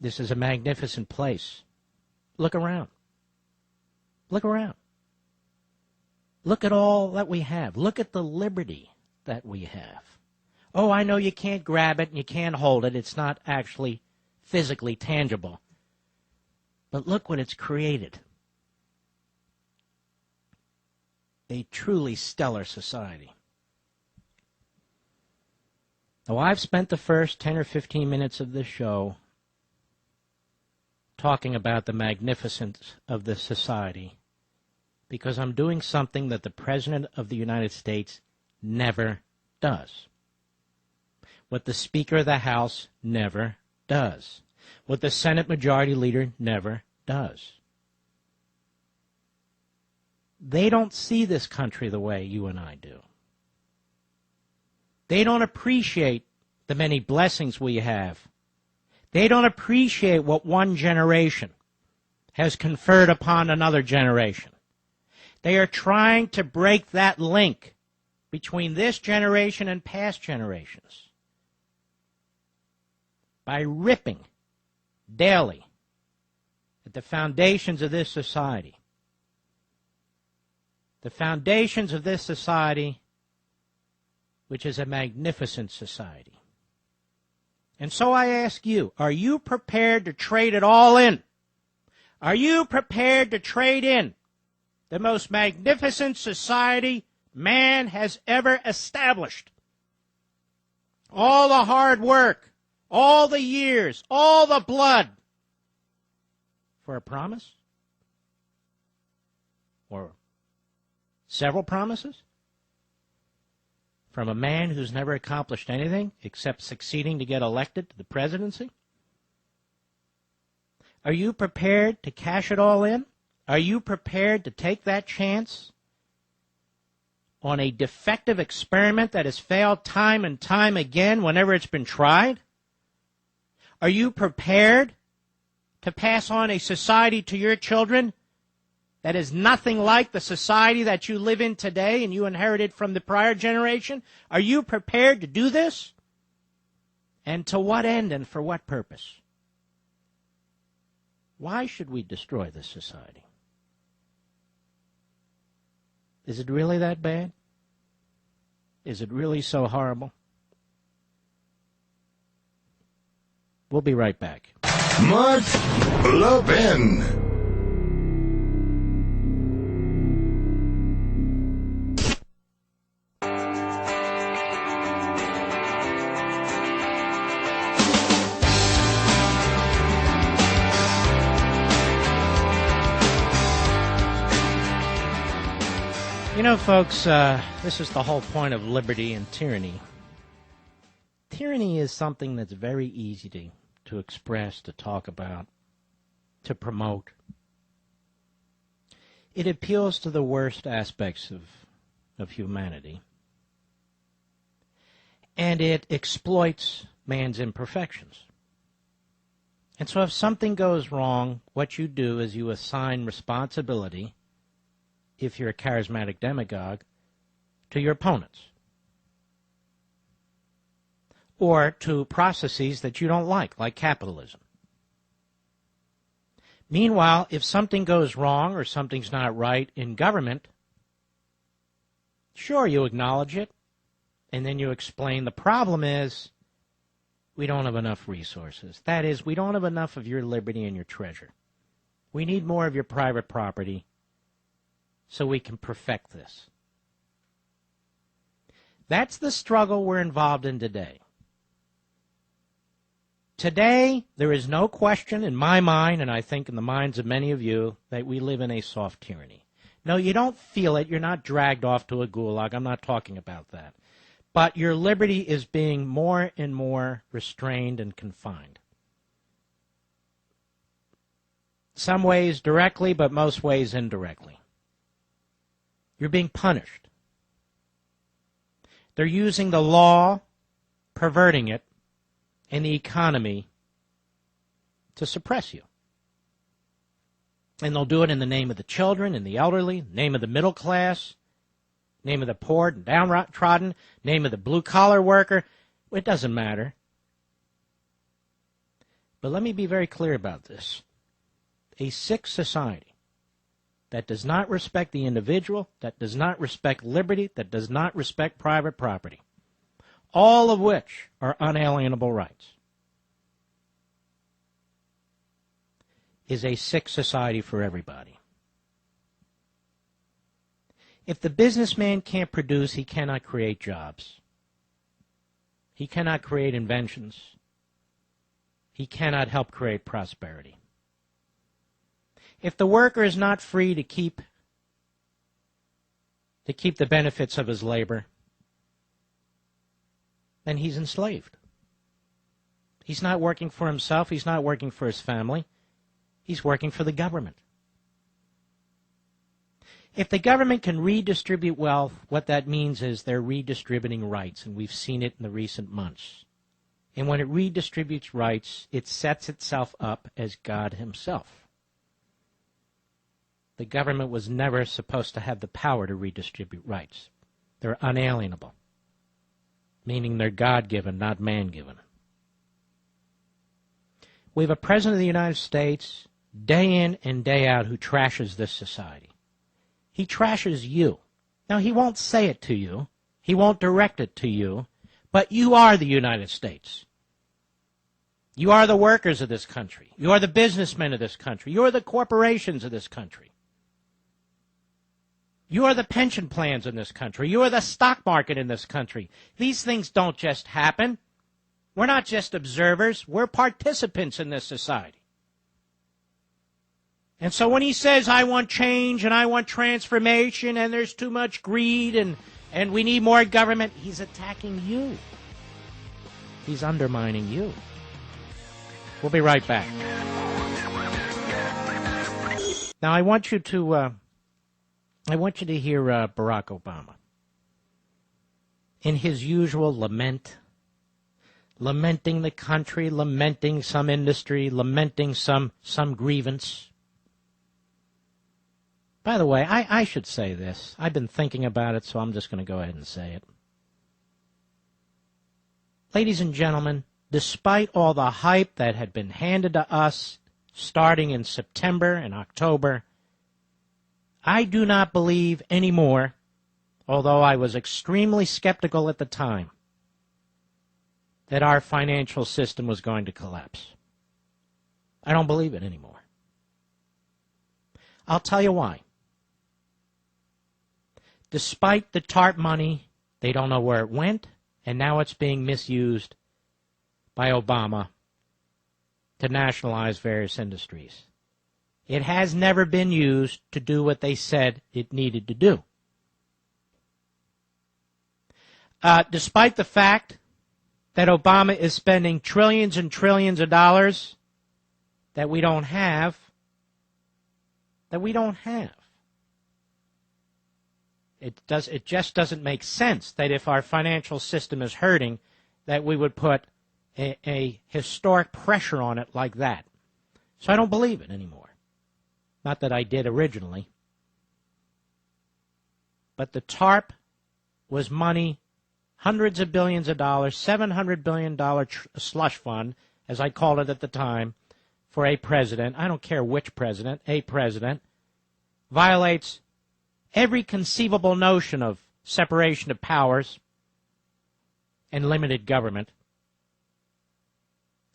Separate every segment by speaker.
Speaker 1: This is a magnificent place. Look around. Look around. Look at all that we have. Look at the liberty that we have. Oh, I know you can't grab it and you can't hold it. It's not actually physically tangible. But look what it's created. A truly stellar society. Now, I've spent the first 10 or 15 minutes of this show talking about the magnificence of this society because I'm doing something that the President of the United States never does. What the Speaker of the House never does. What the Senate Majority Leader never does. They don't see this country the way you and I do. They don't appreciate the many blessings we have. They don't appreciate what one generation has conferred upon another generation. They are trying to break that link between this generation and past generations by ripping daily at the foundations of this society. The foundations of this society, which is a magnificent society. And so I ask you, are you prepared to trade it all in? Are you prepared to trade in the most magnificent society man has ever established? All the hard work, all the years, all the blood, for a promise? Or several promises? From a man who's never accomplished anything except succeeding to get elected to the presidency? Are you prepared to cash it all in? Are you prepared to take that chance on a defective experiment that has failed time and time again whenever it's been tried? Are you prepared to pass on a society to your children that is nothing like the society that you live in today and you inherited from the prior generation? Are you prepared to do this? And to what end and for what purpose? Why should we destroy this society? Is it really that bad? Is it really so horrible? We'll be right back.
Speaker 2: Mark Levin.
Speaker 1: You know, folks, this is the whole point of liberty and tyranny. Tyranny is something that's very easy to express, to talk about, to promote. It appeals to the worst aspects of humanity. And it exploits man's imperfections. And so if something goes wrong, what you do is you assign responsibility, if you're a charismatic demagogue, to your opponents. Or to processes that you don't like capitalism. Meanwhile, if something goes wrong or something's not right in government, sure, you acknowledge it, and then you explain the problem is we don't have enough resources. That is, we don't have enough of your liberty and your treasure. We need more of your private property so we can perfect this. That's the struggle we're involved in today. Today, there is no question in my mind, and I think in the minds of many of you, that we live in a soft tyranny. No, you don't feel it. You're not dragged off to a gulag. I'm not talking about that. But your liberty is being more and more restrained and confined. Some ways directly, but most ways indirectly. You're being punished. They're using the law, perverting it, and the economy to suppress you. And they'll do it in the name of the children and the elderly, name of the middle class, name of the poor and downtrodden, name of the blue-collar worker. It doesn't matter. But let me be very clear about this. A sick society that does not respect the individual, that does not respect liberty, that does not respect private property, all of which are unalienable rights, is a sick society for everybody. If the businessman can't produce, he cannot create jobs. He cannot create inventions. He cannot help create prosperity. If the worker is not free to keep the benefits of his labor, then he's enslaved. He's not working for himself. He's not working for his family. He's working for the government. If the government can redistribute wealth, what that means is they're redistributing rights, and we've seen it in the recent months. And when it redistributes rights, it sets itself up as God himself. The government was never supposed to have the power to redistribute rights. They're unalienable, meaning they're God-given, not man-given. We have a President of the United States, day in and day out, who trashes this society. He trashes you. Now, he won't say it to you. He won't direct it to you. But you are the United States. You are the workers of this country. You are the businessmen of this country. You are the corporations of this country. You are the pension plans in this country. You are the stock market in this country. These things don't just happen. We're not just observers. We're participants in this society. And so when he says, I want change and I want transformation and there's too much greed and we need more government, he's attacking you. He's undermining you. We'll be right back. Now I want you to hear Barack Obama in his usual lamenting the country, lamenting some industry, lamenting some grievance. By the way, I should say this. I've been thinking about it, so I'm just going to go ahead and say it. Ladies and gentlemen, despite all the hype that had been handed to us starting in September and October, I do not believe anymore, although I was extremely skeptical at the time, that our financial system was going to collapse. I don't believe it anymore. I'll tell you why. Despite the TARP money, they don't know where it went, and now it's being misused by Obama to nationalize various industries. It has never been used to do what they said it needed to do. Despite the fact that Obama is spending trillions and trillions of dollars that we don't have, It just doesn't make sense that if our financial system is hurting, that we would put a historic pressure on it like that. So I don't believe it anymore. Not that I did originally. But the TARP was money, hundreds of billions of dollars, $700 billion slush fund, as I called it at the time, for a president. I don't care which president, a president, violates every conceivable notion of separation of powers and limited government,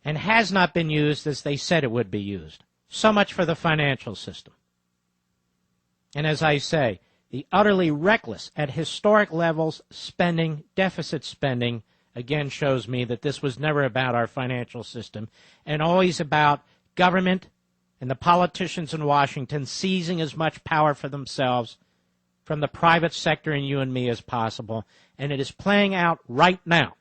Speaker 1: and has not been used as they said it would be used. So much for the financial system. And as I say, the utterly reckless, at historic levels, spending, deficit spending, again shows me that this was never about our financial system, and always about government and the politicians in Washington seizing as much power for themselves from the private sector and you and me as possible. And it is playing out right now.